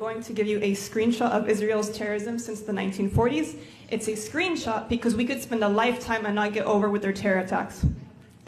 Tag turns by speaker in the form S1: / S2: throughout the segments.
S1: going to give you a screenshot of Israel's terrorism since the 1940s. It's a screenshot because we could spend a lifetime and not get over with their terror attacks.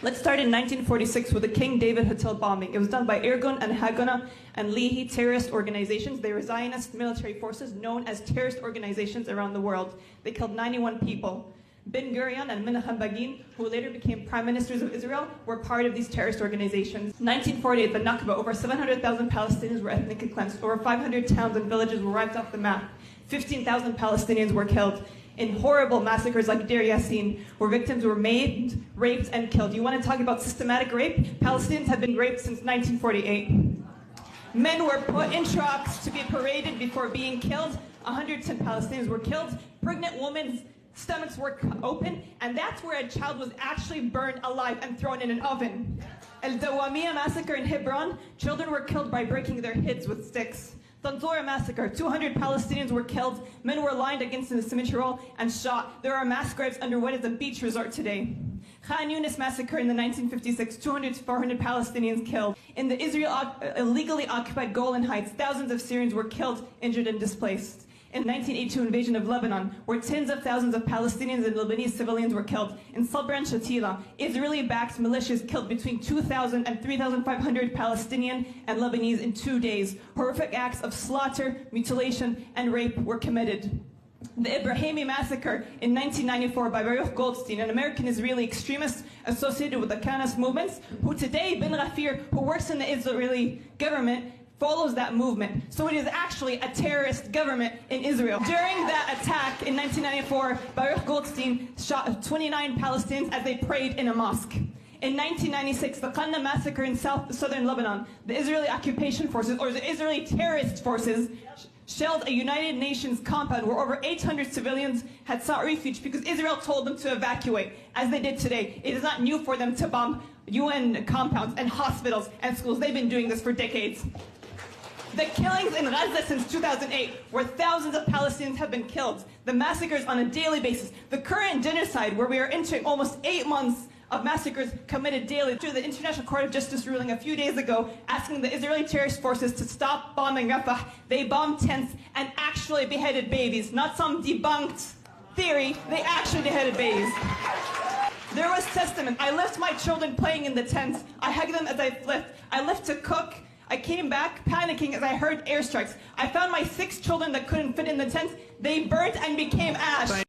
S1: Let's start in 1946 with the King David Hotel bombing. It was done by Irgun and Haganah and Lehi terrorist organizations. They were Zionist military forces known as terrorist organizations around the world. They killed 91 people. Ben Gurion and Menachem Begin, who later became prime ministers of Israel, were part of these terrorist organizations. 1948, the Nakba, over 700,000 Palestinians were ethnically cleansed. Over 500 towns and villages were wiped off the map. 15,000 Palestinians were killed in horrible massacres like Deir Yassin, where victims were maimed, raped, and killed. You want to talk about systematic rape? Palestinians have been raped since 1948. Men were put in trucks to be paraded before being killed. 110 Palestinians were killed. Pregnant women's stomachs were open, and that's where a child was actually burned alive and thrown in an oven. El Dawamiya massacre in Hebron, children were killed by breaking their heads with sticks. Tanzora massacre, 200 Palestinians were killed, men were lined against the cemetery wall and shot. There are mass graves under what is a beach resort today. Khan Yunis massacre in the 1956, 200 to 400 Palestinians killed. In the Israel illegally occupied Golan Heights, thousands of Syrians were killed, injured, and displaced. In the 1982 invasion of Lebanon, where tens of thousands of Palestinians and Lebanese civilians were killed. In Sabra and Shatila, Israeli-backed militias killed between 2,000 and 3,500 Palestinian and Lebanese in 2 days. Horrific acts of slaughter, mutilation, and rape were committed. The Ibrahimi massacre in 1994 by Baruch Goldstein, an American-Israeli extremist associated with the Kanas movements, who today, Ben Ghafir, who works in the Israeli government, follows that movement. So it is actually a terrorist government in Israel. During that attack in 1994, Baruch Goldstein shot 29 Palestinians as they prayed in a mosque. In 1996, the Qanna massacre in southern Lebanon, the Israeli occupation forces, or the Israeli terrorist forces, shelled a United Nations compound where over 800 civilians had sought refuge because Israel told them to evacuate, as they did today. It is not new for them to bomb UN compounds and hospitals and schools. They've been doing this for decades. The killings in Gaza since 2008, where thousands of Palestinians have been killed, the massacres on a daily basis, the current genocide, where we are entering almost 8 months of massacres committed daily. Through the International Court of Justice ruling a few days ago, asking the Israeli terrorist forces to stop bombing Rafah, they bombed tents and actually beheaded babies. Not some debunked theory, they actually beheaded babies. There was testament. I left my children playing in the tents. I hugged them as I left. I left to cook. I came back panicking as I heard airstrikes. I found my 6 children that couldn't fit in the tent. They burnt and became ash.